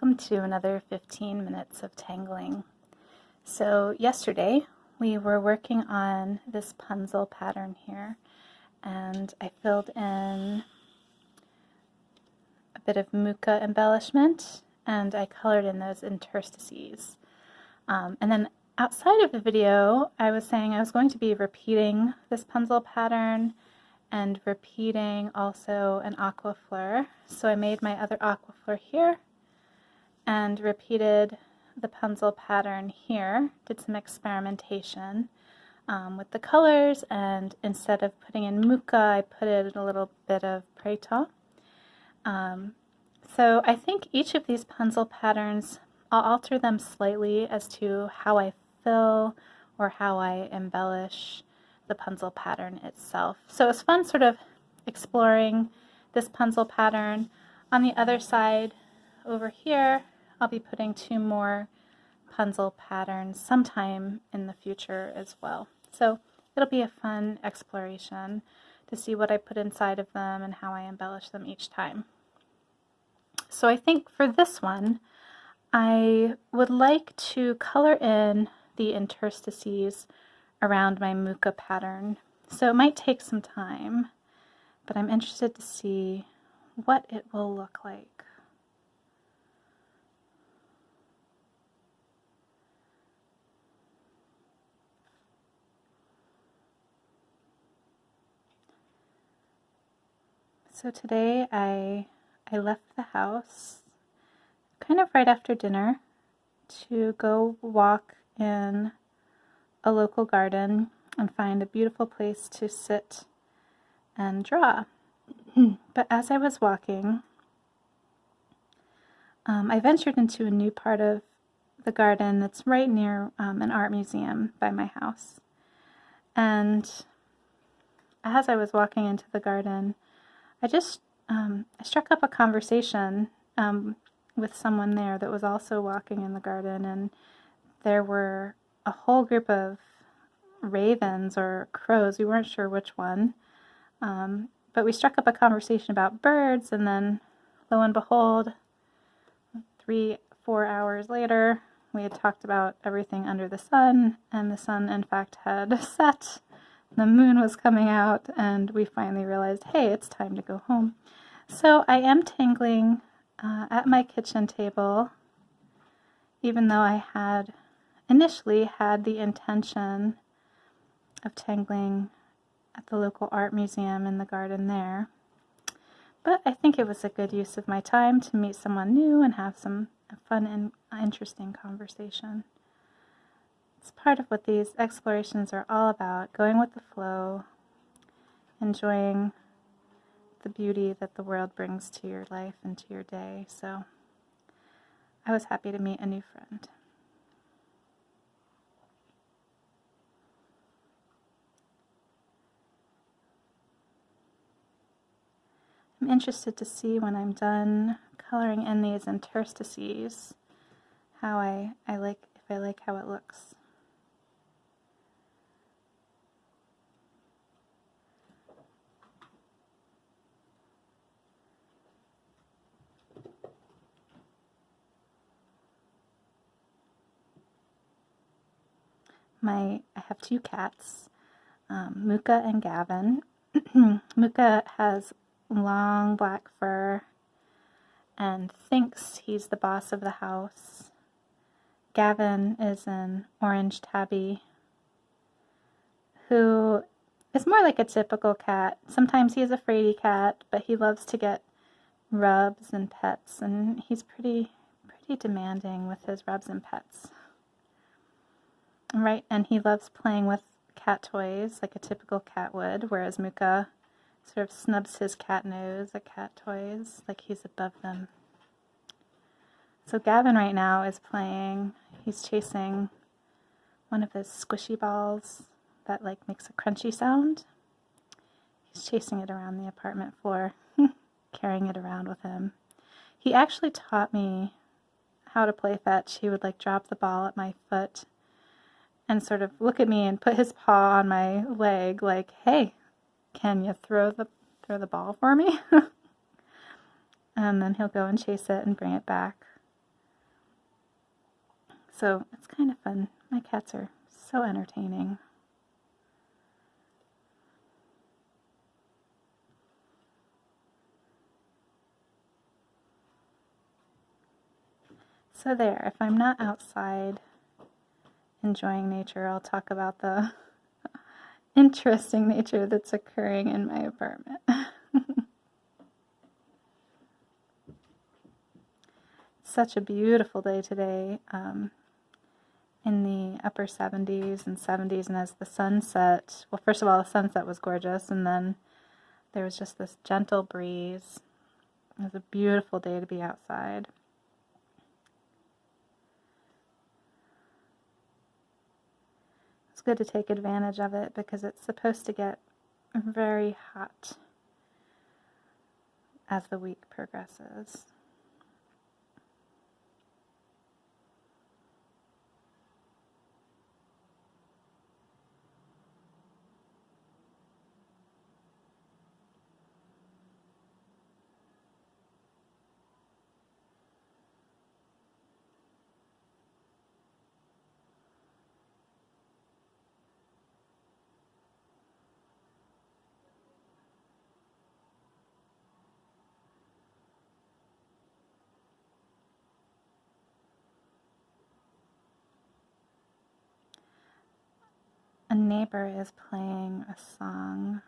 welcome to another 15 minutes of tangling. So yesterday we were working on this Punzel pattern here, and I filled in a bit of Mooka embellishment and I colored in those interstices. And then outside of the video I was saying I was going to be repeating this Punzel pattern and repeating also an aqua fleur. So I made my other aqua fleur here and repeated the Punzel pattern here, did some experimentation with the colors, and instead of putting in Mooka, I put in a little bit of Printemps. So I think each of these Punzel patterns, I'll alter them slightly as to how I fill or how I embellish the Punzel pattern itself. So it's fun sort of exploring this Punzel pattern. On the other side over here, I'll be putting 2 more Punzel patterns sometime in the future as well. So it'll be a fun exploration to see what I put inside of them and how I embellish them each time. So I think for this one, I would like to color in the interstices around my Mooka pattern. So it might take some time, but I'm interested to see what it will look like. So today I left the house kind of right after dinner to go walk in a local garden and find a beautiful place to sit and draw. But as I was walking, I ventured into a new part of the garden that's right near an art museum by my house. And as I was walking into the garden, I struck up a conversation with someone there that was also walking in the garden, and there were a whole group of ravens or crows, we weren't sure which one, but we struck up a conversation about birds, and then lo and behold, 3-4 hours later, we had talked about everything under the sun, and the sun in fact had set, the moon was coming out, and we finally realized, hey, it's time to go home. So I am tangling at my kitchen table, even though I had initially had the intention of tangling at the local art museum in the garden there. But I think it was a good use of my time to meet someone new and have some fun and interesting conversation. It's part of what these explorations are all about, going with the flow, enjoying the beauty that the world brings to your life and to your day. So I was happy to meet a new friend. I'm interested to see when I'm done coloring in these interstices how I like how it looks. I have 2 cats, Mooka and Gavin. Mooka has long black fur and thinks he's the boss of the house. Gavin is an orange tabby who is more like a typical cat. Sometimes he's a fraidy cat, but he loves to get rubs and pets, and he's pretty demanding with his rubs and pets. Right, and he loves playing with cat toys like a typical cat would, whereas Mooka sort of snubs his cat nose at cat toys like he's above them. So Gavin right now is playing, he's chasing one of those squishy balls that like makes a crunchy sound. He's chasing it around the apartment floor, carrying it around with him. He actually taught me how to play fetch. He would like drop the ball at my foot and sort of look at me and put his paw on my leg like, hey, can you throw the ball for me? And then he'll go and chase it and bring it back. So it's kind of fun. My cats are so entertaining. So there, if I'm not outside enjoying nature, I'll talk about the interesting nature that's occurring in my apartment. Such a beautiful day today, in the upper 70s and 70s, and as the sun set, well, first of all, the sunset was gorgeous, and then there was just this gentle breeze. It was a beautiful day to be outside. It's good to take advantage of it because it's supposed to get very hot as the week progresses. A neighbor is playing a song.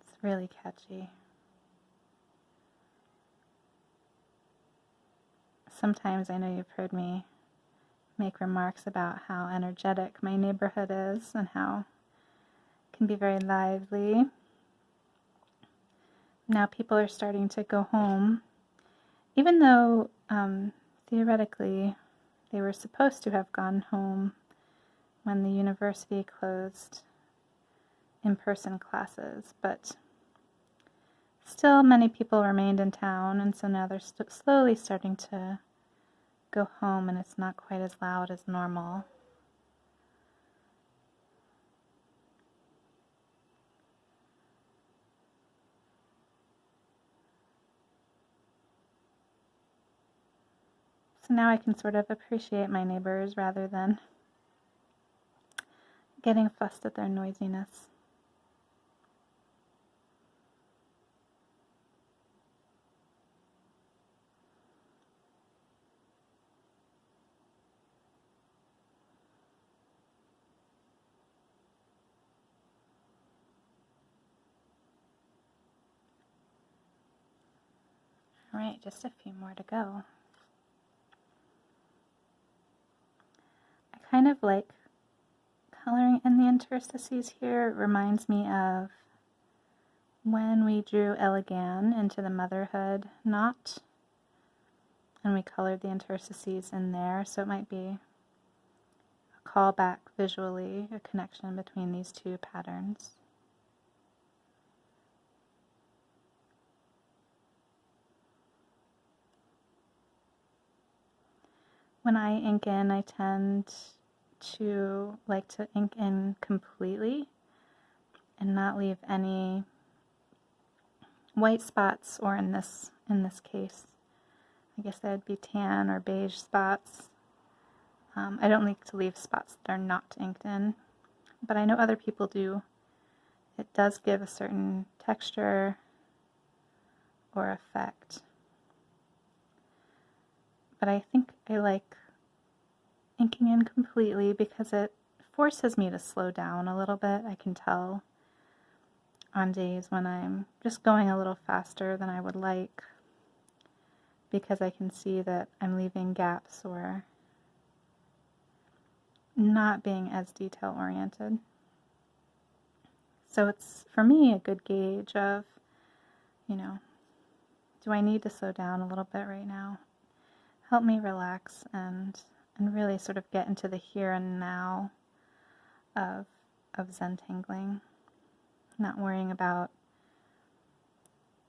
It's really catchy. Sometimes I know you've heard me make remarks about how energetic my neighborhood is and how it can be very lively. Now people are starting to go home, even though theoretically they were supposed to have gone home when the university closed in-person classes, but still many people remained in town, and so now they're slowly starting to go home, and it's not quite as loud as normal. So now I can sort of appreciate my neighbors rather than getting fussed at their noisiness. All right, just a few more to go. I kind of like coloring in the interstices here. It reminds me of when we drew Elegant into the Motherhood knot, and we colored the interstices in there, so it might be a callback visually, a connection between these two patterns. When I ink in, I tend to like to ink in completely and not leave any white spots, or in this case, I guess that would be tan or beige spots. I don't like to leave spots that are not inked in, but I know other people do. It does give a certain texture or effect. But I think I like inking in completely because it forces me to slow down a little bit. I can tell on days when I'm just going a little faster than I would like, because I can see that I'm leaving gaps or not being as detail oriented. So it's, for me, a good gauge of, do I need to slow down a little bit right now? Help me relax and really sort of get into the here and now of Zentangling. Not worrying about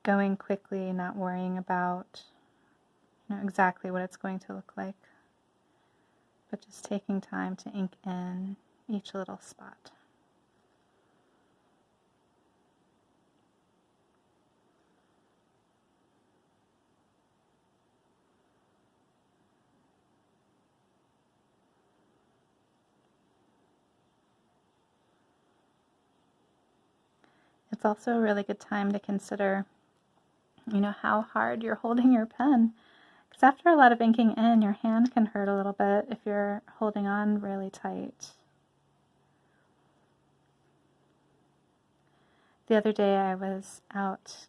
going quickly, not worrying about exactly what it's going to look like, but just taking time to ink in each little spot. it's also a really good time to consider, you know, how hard you're holding your pen. Because after a lot of inking in, your hand can hurt a little bit if you're holding on really tight. The other day I was out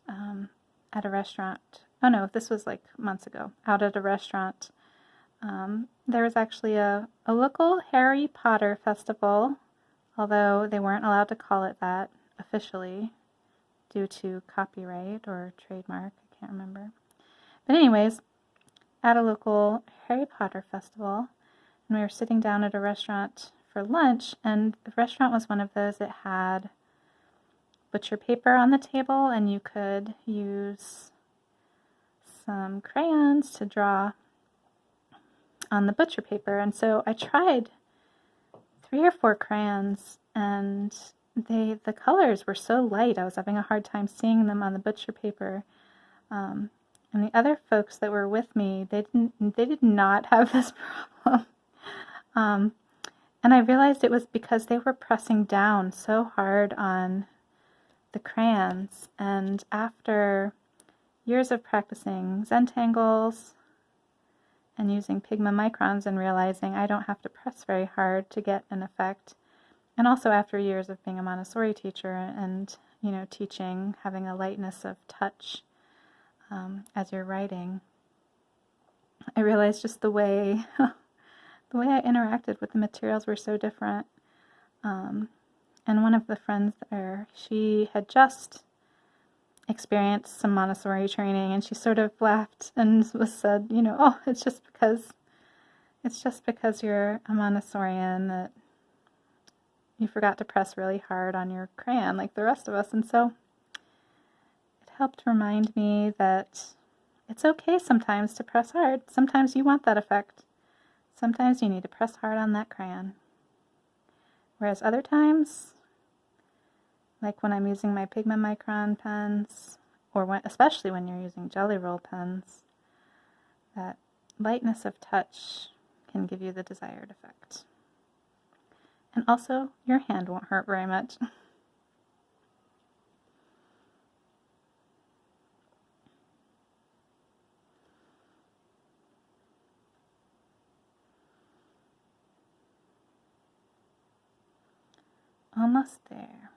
at a restaurant. Oh no, this was like months ago. Out at a restaurant. There was actually a local Harry Potter festival, although they weren't allowed to call it that officially due to copyright or trademark. I can't remember. But anyways, at a local Harry Potter festival, and we were sitting down at a restaurant for lunch, and the restaurant was one of those that had butcher paper on the table, and you could use some crayons to draw on the butcher paper. And so I tried 3 or 4 crayons, and the colors were so light I was having a hard time seeing them on the butcher paper. And the other folks that were with me, they did not have this problem. And I realized it was because they were pressing down so hard on the crayons, and after years of practicing Zentangles and using Pigma Microns and realizing I don't have to press very hard to get an effect, and also after years of being a Montessori teacher and, you know, teaching, having a lightness of touch as you're writing, I realized just the way I interacted with the materials were so different. And one of the friends there, she had just experienced some Montessori training, and she sort of laughed and said, you know, oh, it's just because you're a Montessorian that you forgot to press really hard on your crayon like the rest of us. And so it helped remind me that it's okay sometimes to press hard. Sometimes you want that effect. Sometimes you need to press hard on that crayon. Whereas other times, like when I'm using my Pigma Micron pens, or especially when you're using Jelly Roll pens, that lightness of touch can give you the desired effect. And also, your hand won't hurt very much. Almost there.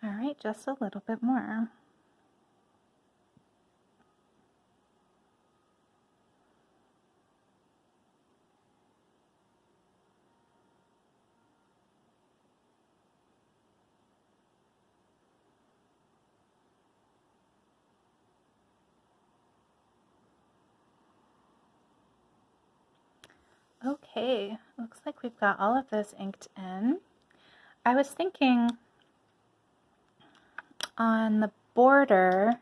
All right, just a little bit more. Okay, looks like we've got all of this inked in. I was thinking on the border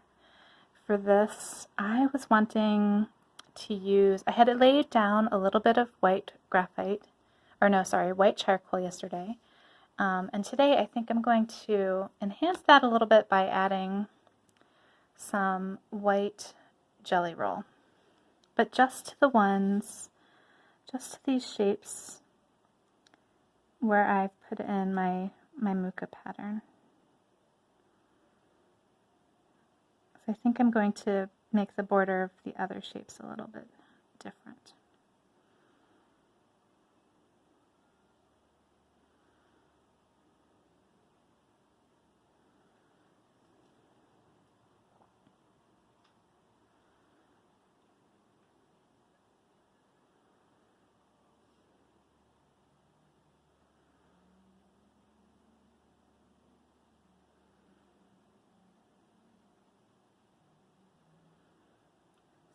for this, I was wanting to use, I had laid down a little bit of white graphite, or no, sorry, white charcoal yesterday. And today I think I'm going to enhance that a little bit by adding some white Jelly Roll. But just to the ones, just to these shapes where I've put in my Mooka pattern. So I think I'm going to make the border of the other shapes a little bit different.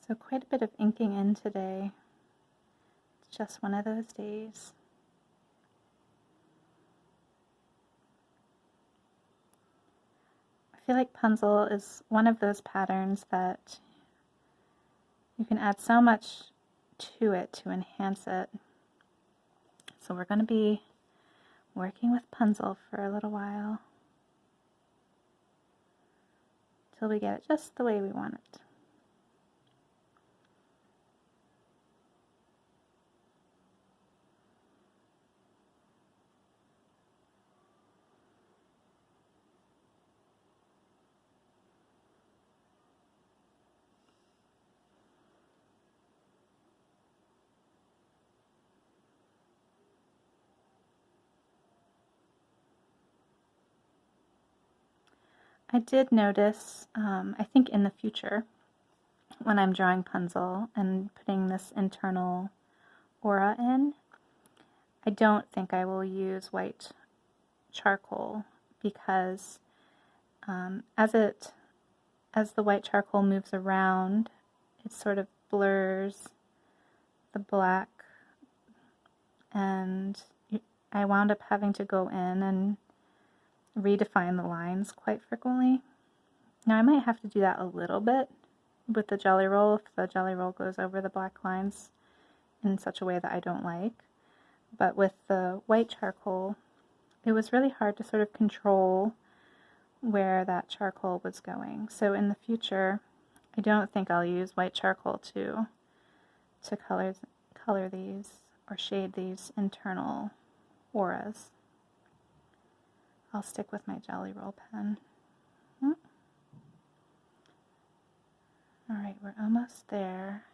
So quite a bit of inking in today. It's just one of those days. I feel like Punzel is one of those patterns that you can add so much to it to enhance it. So we're going to be working with Punzel for a little while till we get it just the way we want it. I did notice, I think in the future, when I'm drawing Punzel and putting this internal aura in, I don't think I will use white charcoal because as the white charcoal moves around, it sort of blurs the black, and I wound up having to go in and redefine the lines quite frequently. Now I might have to do that a little bit with the jelly roll if the jelly roll goes over the black lines in such a way that I don't like. But with the white charcoal, it was really hard to sort of control where that charcoal was going. So in the future, I don't think I'll use white charcoal to color these or shade these internal auras. I'll stick with my jelly roll pen. Alright, we're almost there.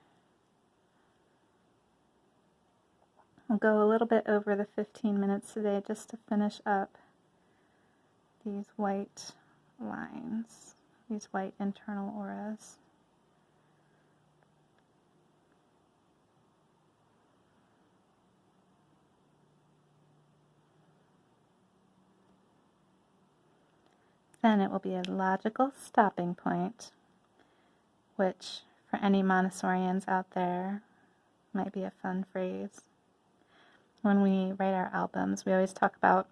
I'll go a little bit over the 15 minutes today just to finish up these white lines, these white internal auras. Then it will be a logical stopping point, which for any Montessorians out there might be a fun phrase. When we write our albums, we always talk about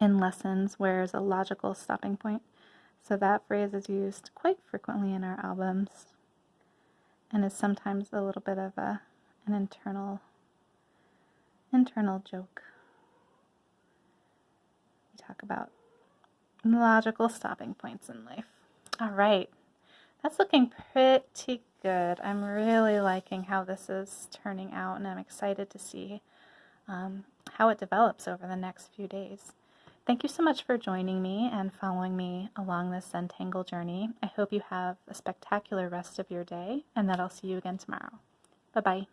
in lessons where is a logical stopping point. So that phrase is used quite frequently in our albums and is sometimes a little bit of an internal joke. We talk about logical stopping points in life. All right, that's looking pretty good. I'm really liking how this is turning out, and I'm excited to see how it develops over the next few days. Thank you so much for joining me and following me along this Zentangle journey. I hope you have a spectacular rest of your day and that I'll see you again tomorrow. Bye-bye.